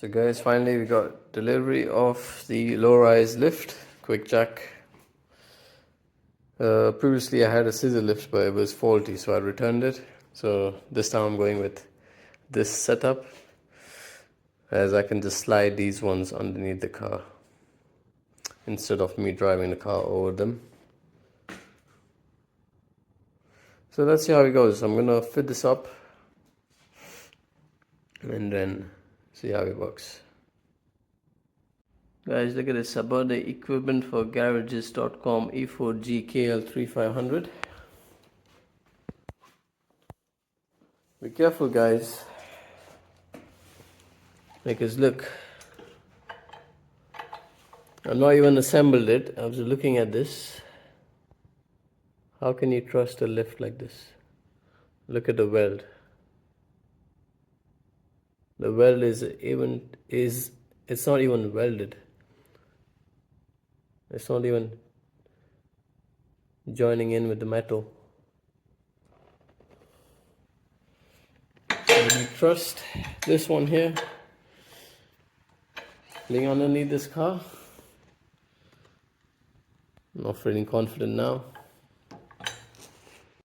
So guys, finally we got delivery of the low-rise lift, quick jack. Previously I had a scissor lift, but it was faulty, so I returned it. So this time I'm going with this setup, as I can just slide these ones underneath the car instead of me driving the car over them. So let's see how it goes. I'm gonna fit this up and then see how it works. Guys, look at this. I bought the equipment for garages.com E4GKL3500. Be careful, guys, because look, I've not even assembled it. I was looking at this. How can you trust a lift like this? Look at the weld. The weld it's not even welded. It's not even joining in with the metal. Would you trust this one here being underneath this car? I'm not feeling confident now.